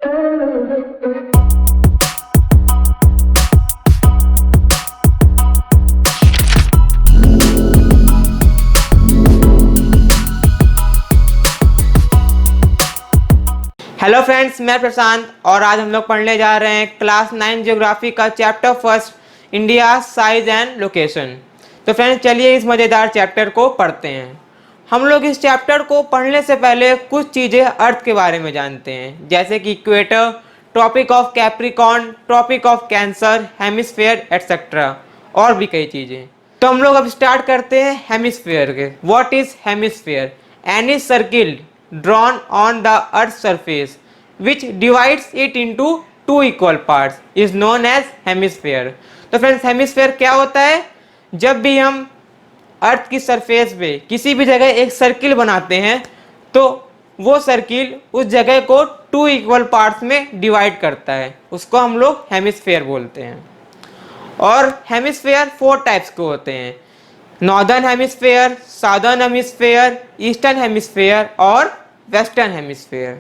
Hello friends, मैं प्रशांत और आज हम लोग पढ़ने जा रहे हैं क्लास 9 ज्योग्राफी का chapter first India size and location. तो फ्रेंड्स चलिए इस मज़ेदार चैप्टर को पढ़ते हैं। हम लोग इस चैप्टर को पढ़ने से पहले कुछ चीज़ें अर्थ के बारे में जानते हैं, जैसे कि equator, tropic of capricorn, tropic of cancer, hemisphere etcetera और भी कई चीज़ें। तो हम लोग अब स्टार्ट करते हैं हेमिस्फेयर के। What is hemisphere? Any circle drawn on the earth's surface which divides it into two equal parts is known as hemisphere। तो फ्रेंड्स हेमिस्फेयर क्या होता है? जब भी हम अर्थ की सरफेस पे किसी भी जगह एक सर्किल बनाते हैं तो वो सर्किल उस जगह को टू इक्वल पार्ट्स में डिवाइड करता है, उसको हम लोग हेमिस्फेयर बोलते हैं। और हेमिस्फेयर 4 टाइप्स के होते हैं, northern hemisphere, southern hemisphere, eastern hemisphere और वेस्टर्न हेमिस्फेयर।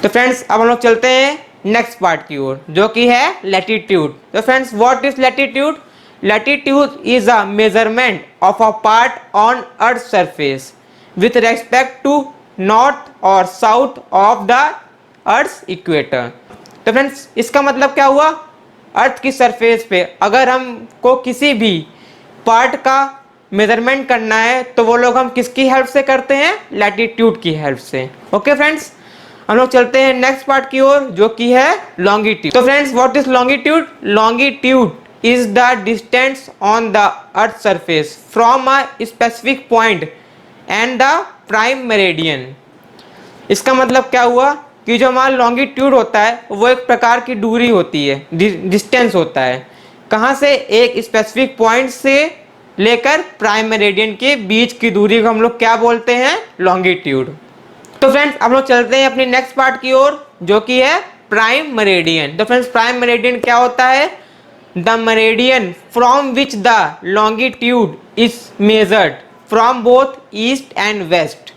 तो फ्रेंड्स अब हम लोग चलते हैं नेक्स्ट पार्ट की ओर, जो कि है लैटिट्यूड। तो friends what is latitude? Latitude is a measurement of a part on earth surface with respect to north और south of the earth equator. तो फ्रेंड्स इसका मतलब क्या हुआ? अर्थ की सरफेस पे अगर हमको किसी भी पार्ट का मेजरमेंट करना है तो वो लोग हम किसकी हेल्प से करते हैं? लैटिट्यूड की हेल्प से। ओके फ्रेंड्स, हम लोग चलते हैं नेक्स्ट पार्ट की ओर, जो कि है लॉन्गिट्यूड। तो friends what is longitude? Longitude is the distance on the earth surface from a specific point and the prime meridian. इसका मतलब क्या हुआ कि जो हमारा लॉन्गिट्यूड होता है वो एक प्रकार की दूरी होती है, डिस्टेंस होता है। कहाँ से? एक स्पेसिफिक पॉइंट से लेकर प्राइम मेरिडियन के बीच की दूरी को हम लोग क्या बोलते हैं? लॉन्गिट्यूड। तो फ्रेंड्स अब लोग चलते हैं अपनी नेक्स्ट पार्ट की ओर, जो कि है प्राइम मेरिडियन। तो फ्रेंड्स प्राइम मेरिडियन क्या होता है? The meridian from which the longitude is measured from both east and west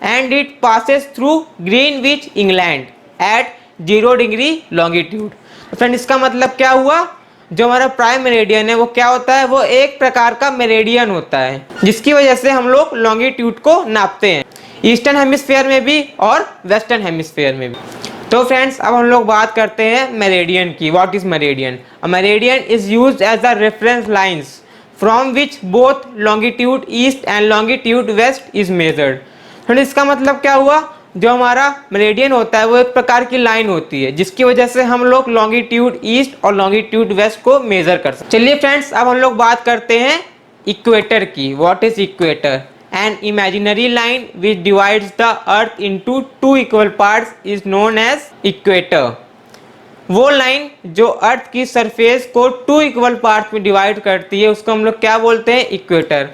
and it passes through Greenwich England at 0 degree longitude. तो फ्रेंड इसका मतलब क्या हुआ? जो हमारा प्राइम मेरिडियन है वो क्या होता है? वो एक प्रकार का मेरिडियन होता है जिसकी वजह से हम लोग लॉन्गिट्यूड को नापते हैं, ईस्टर्न हेमिस्फीयर में भी और वेस्टर्न हेमिस्फीयर में भी। तो फ्रेंड्स अब हम लोग बात करते हैं मेरिडियन की। What is meridian? A meridian is used as a reference lines from which both longitude east and longitude west is measured. Friends इसका मतलब क्या हुआ? जो हमारा मेरिडियन होता है वो एक प्रकार की लाइन होती है जिसकी वजह से हम लोग लॉन्गिट्यूड ईस्ट और लॉन्गिट्यूड वेस्ट को मेजर कर सकते हैं। चलिए फ्रेंड्स अब हम लोग बात करते हैं इक्वेटर की। What is equator? An imaginary line which divides the earth into 2 equal parts is known as equator. वो लाइन जो अर्थ की सरफेस को 2 इक्वल पार्ट्स में डिवाइड करती है उसको हम लोग क्या बोलते हैं? इक्वेटर।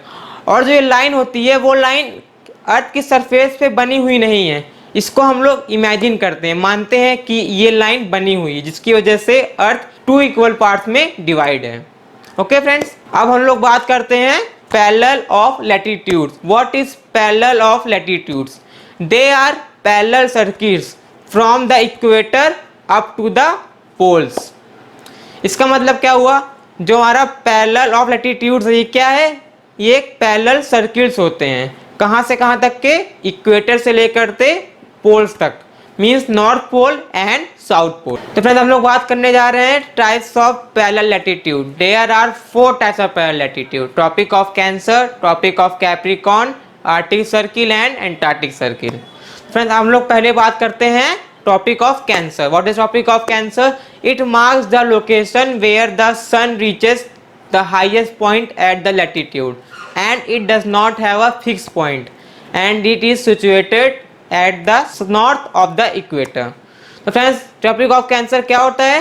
और जो ये लाइन होती है वो लाइन अर्थ की सरफेस पे बनी हुई नहीं है, इसको हम लोग इमेजिन करते हैं, मानते हैं कि ये लाइन बनी हुई है जिसकी वजह से अर्थ 2 इक्वल पार्ट्स में डिवाइड है। ओके फ्रेंड्स, अब हम लोग बात करते हैं parallel of latitudes. What is parallel of latitudes? They are parallel circles from the equator up to the poles. इसका मतलब क्या हुआ? जो हमारा पैरेलल ऑफ लैटिट्यूड्स ये क्या है? ये एक पैरेलल सर्किल्स होते हैं। कहाँ से कहाँ तक के? इक्वेटर से लेकर के पोल्स तक, means north pole and south pole. तो फ्रेंड्स हम लोग बात करने जा रहे हैं types of parallel latitude. There are 4 types of parallel latitude, tropic of cancer, tropic of capricorn, arctic circle and antarctic circle. Friends हम लोग पहले बात करते हैं tropic of cancer. What is tropic of cancer? It marks the location where the sun reaches the highest point at the latitude and it does not have a fixed point and it is situated at the north of the equator। तो friends topic of cancer क्या होता है?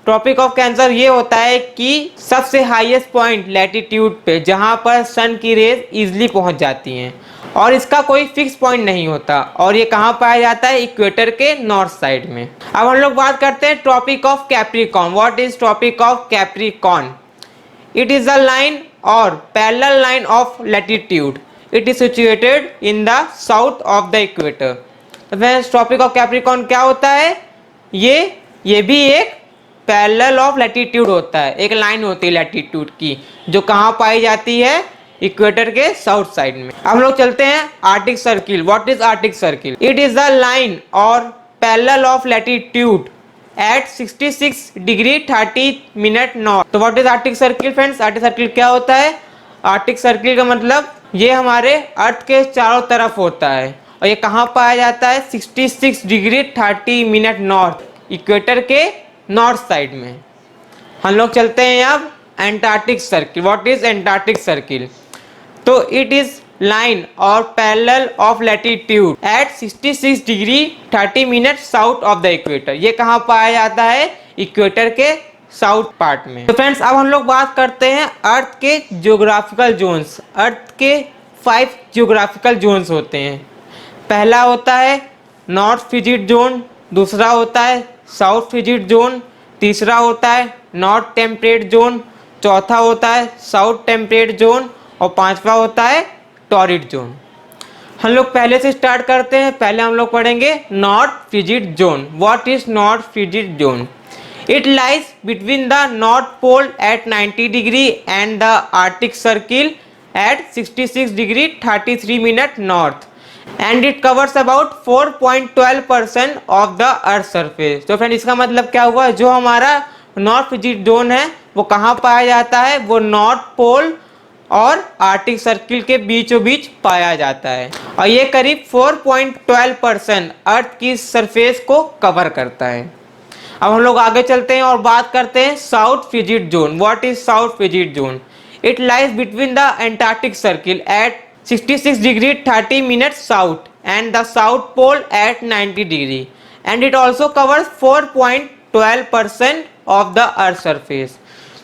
Topic of cancer ये होता है कि सबसे highest point latitude पे जहाँ पर सन की रेज इजीली पहुँच जाती हैं और इसका कोई फिक्स पॉइंट नहीं होता और ये कहाँ पाया जाता है? इक्वेटर के नॉर्थ साइड में। अब हम लोग बात करते हैं tropic of Capricorn. What is tropic of Capricorn? It is a line or parallel line of latitude. It is situated in the south of the equator। तो फ्रेंड्स टॉपिक ऑफ कैप्रिकॉर्न क्या होता है? ये भी एक पैरेलल ऑफ लैटिट्यूड होता है, एक लाइन होती है लैटिट्यूड की जो कहाँ पाई जाती है, इक्वेटर के साउथ साइड में। अब हम लोग चलते हैं Arctic Circle. What is Arctic Circle? It is the line और parallel of latitude at 66 degree 30 minute north. तो what is Arctic Circle friends? Arctic Circle क्या होता है? आर्टिक सर्किल का मतलब ये हमारे अर्थ के चारों तरफ होता है और ये कहाँ पाया जाता है? 66 डिग्री 30 मिनट नॉर्थ, इक्वेटर के नॉर्थ साइड में। हम लोग चलते हैं अब antarctic circle. What is antarctic circle? तो इट इज लाइन और parallel of latitude at 66 degree 30 minute south of the equator. ये कहाँ पाया जाता है? इक्वेटर के साउथ पार्ट में। तो फ्रेंड्स अब हम लोग बात करते हैं अर्थ के ज्योग्राफिकल जोन्स। अर्थ के 5 ज्योग्राफिकल जोन्स होते हैं। पहला होता है नॉर्थ फ्रिजिड जोन, दूसरा होता है साउथ फ्रिजिड जोन, तीसरा होता है नॉर्थ टेम्परेट जोन, चौथा होता है साउथ टेम्परेट जोन और पांचवा होता है टॉरिड जोन। हम लोग पहले से स्टार्ट करते हैं। पहले हम लोग पढ़ेंगे north frigid zone. What is north frigid zone? It lies between the north pole at 90 degree and the arctic circle at 66 degree 33 minute north and it covers about 4.12% of the earth surface. तो friend इसका मतलब क्या हुआ? जो हमारा north frigid zone है वो कहाँ पाया जाता है? वो नॉर्थ पोल और आर्टिक सर्किल के बीचों बीच पाया जाता है और ये करीब 4.12% अर्थ की सरफेस को कवर करता है। अब हम लोग आगे चलते हैं और बात करते हैं south frigid zone. What is south frigid zone? It lies between the antarctic circle at 66 degree 30 minute south and the south pole at 90 degree and it also covers 4.12% of the earth surface.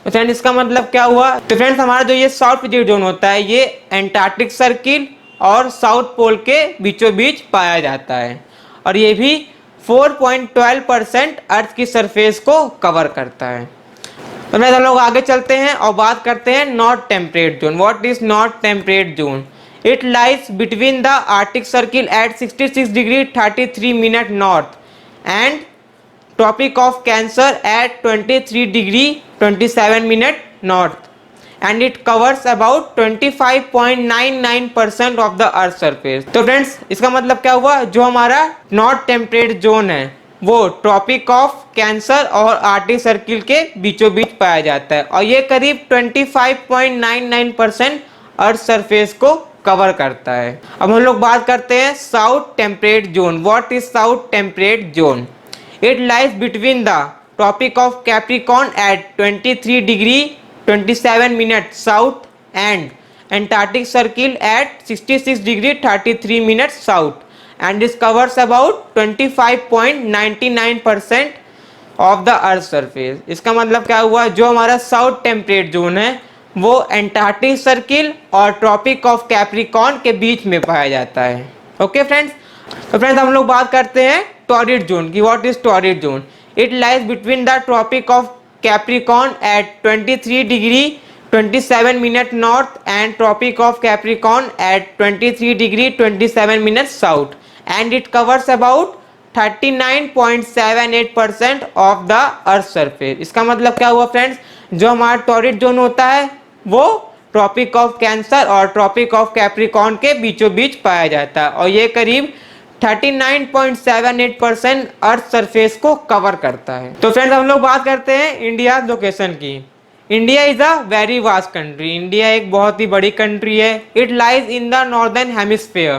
तो friend इसका मतलब क्या हुआ? तो friends हमारा जो ये south frigid zone होता है ये एंटार्क्टिक सर्किल और साउथ पोल के बीचों बीच पाया जाता है और ये भी 4.12% अर्थ की सरफेस को कवर करता है। तो फ्रेंड्स हम लोग आगे चलते हैं और बात करते हैं north temperate zone. What is north temperate zone? It lies between the arctic circle at 66 degree 33 minute north and tropic of cancer at 23 degree 27 minute north and it covers about 25.99% of the earth surface. तो friends इसका मतलब क्या हुआ? जो हमारा north temperate zone है वो tropic of cancer और आर्टिक सर्किल के बीचों बीच पाया जाता है और ये करीब 25.99% अर्थ सरफेस को कवर करता है। अब हम लोग बात करते हैं south temperate zone. What is south temperate zone? It lies between the tropic of capricorn at 23 degree 27 minute south and antarctic circle at 66 degree 33 minute south and this covers about 25.99% of the earth surface. इसका मतलब क्या हुआ? जो हमारा south temperate zone है वो Antarctic circle और tropic of Capricorn के बीच में पाया जाता है। Okay friends. तो फ्रेंड्स हम लोग बात करते हैं टॉरिड जोन की। What is torrid zone? It lies between the tropic of capricorn at 23 degree 27 minute north and tropic of capricorn at 23 degree 27 minute south and it covers about 39.78% of the earth surface. इसका मतलब क्या हुआ friends? जो हमारा torrid zone होता है वो tropic of cancer और ट्रॉपिक ऑफ कैप्रिकॉर्न के बीचों बीच पाया जाता है और ये करीब 39.78% अर्थ सरफेस को कवर करता है। तो फ्रेंड्स हम लोग बात करते हैं इंडिया लोकेशन की। India is a very vast country. India एक बहुत ही बड़ी कंट्री है। It lies in the northern hemisphere.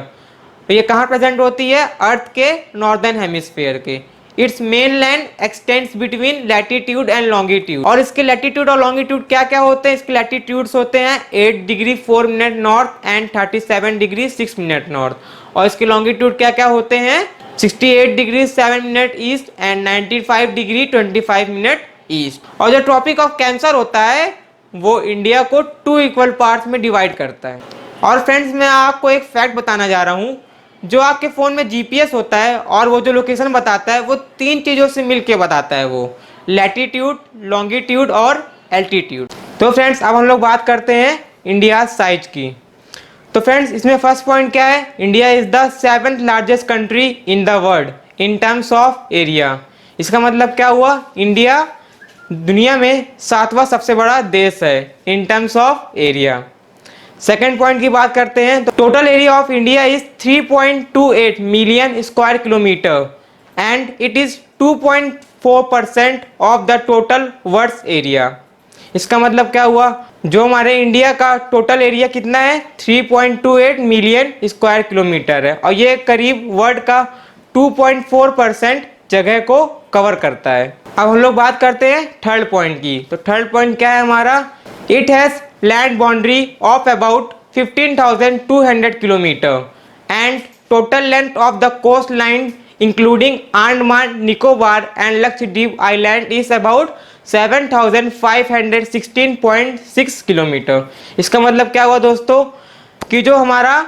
तो ये कहाँ प्रेजेंट होती है? अर्थ के नॉर्दर्न हेमिस्फीयर के। It's main land x tends between latitude and longitude. और इसके लैटिट्यूड और लॉन्गिट्यूड क्या क्या होते हैं? इसके लैटिट्यूड्स होते हैं 8 degree 4 minute north and 37 degree 6 minute north और इसके लॉन्गिट्यूड क्या क्या होते हैं? 68 degree 7 minute east and 95 degree 25 minute east. और जो ट्रॉपिक ऑफ कैंसर होता है वो इंडिया को 2 इक्वल पार्ट्स में डिवाइड करता है। और फ्रेंड्स मैं आपको एक फैक्ट बताना जा रहा हूँ। जो आपके फ़ोन में जीपीएस होता है और वो जो लोकेशन बताता है वो 3 चीज़ों से मिलके बताता है, वो लैटिट्यूड, लॉन्गिट्यूड और एल्टीट्यूड। तो फ्रेंड्स अब हम लोग बात करते हैं इंडिया साइज की। तो फ्रेंड्स इसमें फर्स्ट पॉइंट क्या है? India is the 7th largest country in the world in terms of area. इसका मतलब क्या हुआ, इंडिया दुनिया में 7वां सबसे बड़ा देश है in terms of area. Second point की बात करते हैं तो total area of India is 3.28 million square kilometre and it is 2.4% of the total world area. इसका मतलब क्या हुआ, जो हमारे इंडिया का टोटल एरिया कितना है 3.28 मिलियन स्क्वायर किलोमीटर है और ये करीब वर्ल्ड का 2.4% जगह को कवर करता है। अब हम लोग बात करते हैं थर्ड पॉइंट की। तो थर्ड पॉइंट क्या है हमारा, it has land boundary of about 15,200 kilometre and total length of the coast line including Andaman Nicobar and Lakshadweep island is about 7,516.6 kilometre. इसका मतलब क्या हुआ दोस्तों कि जो हमारा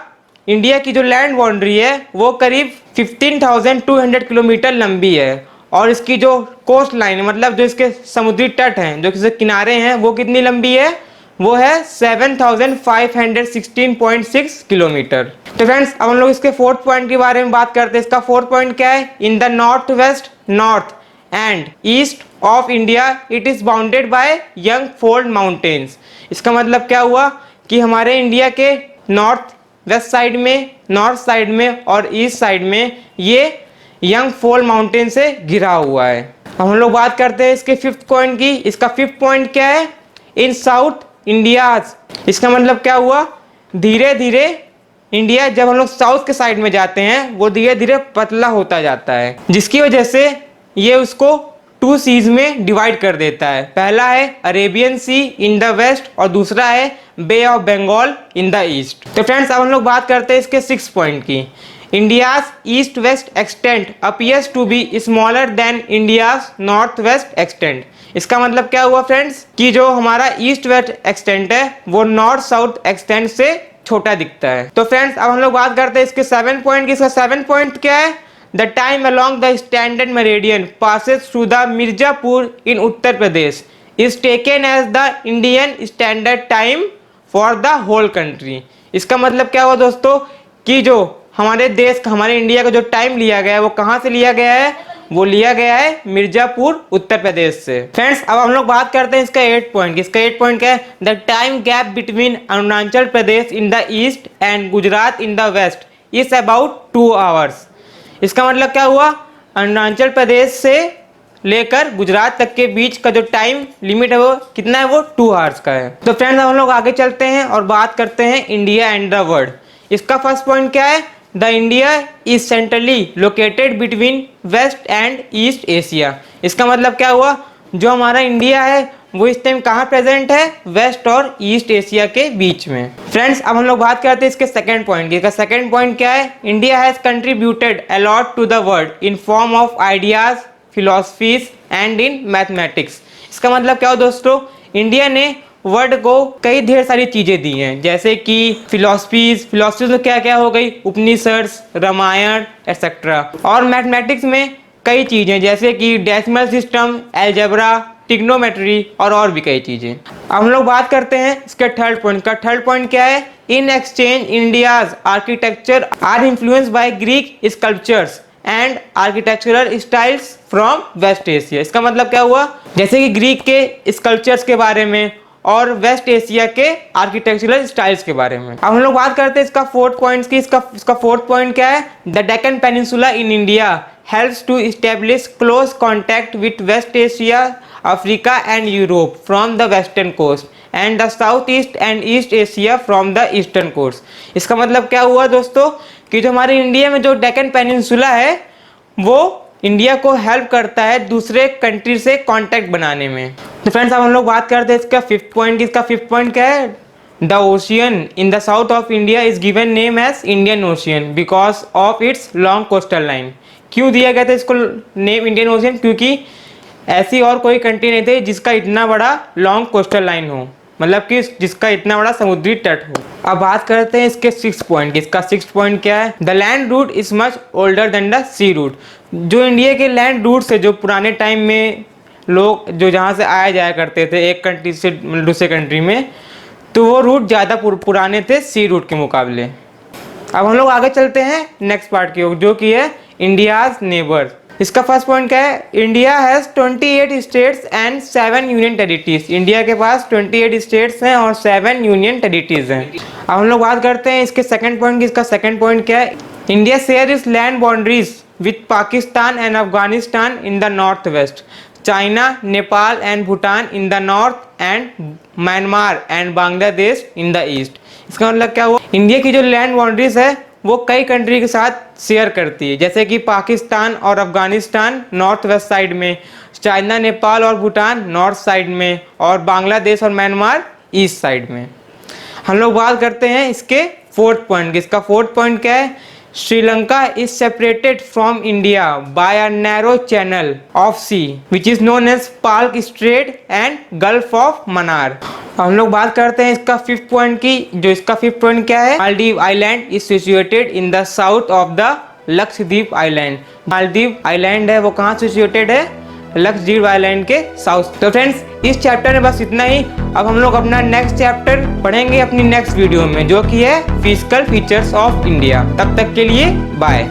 इंडिया की जो लैंड बाउंड्री है वो करीब 15,200 किलोमीटर लंबी है और इसकी जो कोस्ट लाइन मतलब जो इसके समुद्री तट हैं, जो इसके किनारे हैं, वो कितनी लंबी है, वो है 7,516.6 किलोमीटर। तो फ्रेंड्स अब हम लोग इसके फोर्थ पॉइंट के बारे में बात करते हैं। इसका फोर्थ पॉइंट क्या है, in the north west north and east of India it is bounded by young fold mountains. इसका मतलब क्या हुआ कि हमारे इंडिया के नॉर्थ वेस्ट साइड में, नॉर्थ साइड में और ईस्ट साइड में ये यंग फोल्ड माउंटेन से घिरा हुआ है। अब हम लोग बात करते हैं इसके फिफ्थ पॉइंट की। इसका फिफ्थ पॉइंट क्या है, इन साउथ इंडिया। इसका मतलब क्या हुआ, धीरे धीरे इंडिया जब हम लोग साउथ के साइड में जाते हैं वो धीरे धीरे पतला होता जाता है, जिसकी वजह से ये उसको 2 सीज में डिवाइड कर देता है। पहला है Arabian Sea in the west और दूसरा है Bay of Bengal in the east. तो फ्रेंड्स अब हम लोग बात करते हैं इसके 6th पॉइंट की। India's east west extent appears to be smaller than India's north west extent. इसका मतलब क्या हुआ फ्रेंड्स कि जो हमारा ईस्ट वेस्ट एक्सटेंट है वो नॉर्थ साउथ एक्सटेंट से छोटा दिखता है। तो फ्रेंड्स अब हम लोग बात करते हैं इसके 7th पॉइंट की। इसका 7th पॉइंट क्या है, the time along the standard meridian passes through the Mirzapur in Uttar Pradesh is taken as the Indian standard time for the whole country. इसका मतलब क्या हुआ दोस्तों कि जो हमारे देश का, हमारे इंडिया का जो टाइम लिया गया है वो कहाँ से लिया गया है, वो लिया गया है मिर्जापुर उत्तर प्रदेश से। फ्रेंड्स अब हम लोग बात करते हैं इसका 8th पॉइंट। इसका 8th पॉइंट क्या है, the time gap between Arunachal Pradesh in the east and Gujarat in the west is about 2 hours. इसका मतलब क्या हुआ, अरुणाचल प्रदेश से लेकर गुजरात तक के बीच का जो टाइम लिमिट है वो कितना है, वो 2 आवर्स का है। तो फ्रेंड्स हम लोग आगे चलते हैं और बात करते हैं इंडिया एंड द वर्ल्ड। इसका फर्स्ट पॉइंट क्या है, the India is centrally located between west and east Asia. इसका मतलब क्या हुआ, जो हमारा इंडिया है वो इस टाइम कहाँ प्रेजेंट है, वेस्ट और ईस्ट एशिया के बीच में। फ्रेंड्स अब हम लोग बात करते हैं इसके 2nd पॉइंट की। इसका 2nd पॉइंट क्या है, India has contributed a lot to the world in form of ideas, philosophies and in mathematics. इसका मतलब क्या हो दोस्तों, इंडिया ने वर्ल्ड को कई ढेर सारी चीजें दी हैं, जैसे कि फिलॉसफीज में क्या क्या हो गई, उपनिषद, रामायण एक्सेट्रा, और मैथमेटिक्स में कई चीजें जैसे कि डेसिमल सिस्टम, अलजेब्रा, ट्रिग्नोमेट्री और भी कई चीजें। अब हम लोग बात करते हैं इसके 3rd पॉइंट का। 3rd पॉइंट क्या है, in exchange India's architecture are influenced by Greek sculptures and architectural styles from west Asia. इसका मतलब क्या हुआ, जैसे कि ग्रीक के स्कल्पचर्स के बारे में और वेस्ट एशिया के आर्किटेक्चरल स्टाइल्स के बारे में। अब हम लोग बात करते हैं इसका 4th पॉइंट की। इसका 4th पॉइंट क्या है, the Deccan peninsula in India helps to establish close contact with West Asia, Africa and Europe from the western coast and the Southeast and East Asia from the eastern coast। इसका मतलब क्या हुआ दोस्तों कि जो हमारे इंडिया में जो डेक्कन पेनिनसुला है वो इंडिया को हेल्प करता है दूसरे कंट्री से कांटेक्ट बनाने में। तो फ्रेंड्स अब हम लोग बात करते हैं इसका 5th पॉइंट की। इसका 5th पॉइंट क्या है, the ocean in the south of India is given name as Indian ocean because of its long coastal line. क्यों दिया गया था इसको नेम इंडियन ओशियन, क्योंकि ऐसी और कोई कंट्री नहीं थी जिसका इतना बड़ा लॉन्ग कोस्टल लाइन हो, मतलब कि जिसका इतना बड़ा समुद्री तट हो। अब बात करते हैं इसके 6th पॉइंट की। इसका 6th पॉइंट क्या है, the land route is much older than the sea route. जो इंडिया के लैंड रूट से, जो पुराने टाइम में लोग जो जहाँ से आया जाया करते थे एक कंट्री से दूसरे कंट्री में, तो वो रूट ज़्यादा पुराने थे सी रूट के मुकाबले। अब हम लोग आगे चलते हैं नेक्स्ट पार्ट की ओर, जो कि है इंडियाज नेबर। इसका फर्स्ट पॉइंट क्या है, India has 28 states and 7 union territories. India के पास 28 स्टेट्स हैं और 7 यूनियन टेरिटरीज हैं। अब हम लोग बात करते हैं इसके सेकंड पॉइंट की। इसका सेकंड पॉइंट क्या है, India share is land boundaries with Pakistan and Afghanistan in the north west, China, Nepal and Bhutan in the north and Myanmar and Bangladesh in the east. इसका मतलब क्या हुआ, इंडिया की जो लैंड बाउंड्रीज है वो कई कंट्री के साथ शेयर करती है, जैसे कि पाकिस्तान और अफगानिस्तान नॉर्थ वेस्ट साइड में, चाइना, नेपाल और भूटान नॉर्थ साइड में, और बांग्लादेश और म्यांमार ईस्ट साइड में। हम लोग बात करते हैं इसके फोर्थ पॉइंट की। इसका फोर्थ पॉइंट क्या है, Sri Lanka is separated from India by a narrow channel of sea which is known as Palk strait and gulf of Mannar. हम लोग बात करते हैं इसका फिफ्थ पॉइंट की। जो इसका फिफ्थ पॉइंट क्या है, Maldives island is situated in the south of the Lakshadweep island. Maldives island है वो कहाँ सिचुएटेड है, लक्षद्वीप आइलैंड के साउथ। तो फ्रेंड्स इस चैप्टर में बस इतना ही। अब हम लोग अपना नेक्स्ट चैप्टर पढ़ेंगे अपनी नेक्स्ट वीडियो में, जो कि है फिजिकल फीचर्स ऑफ इंडिया। तब तक के लिए बाय।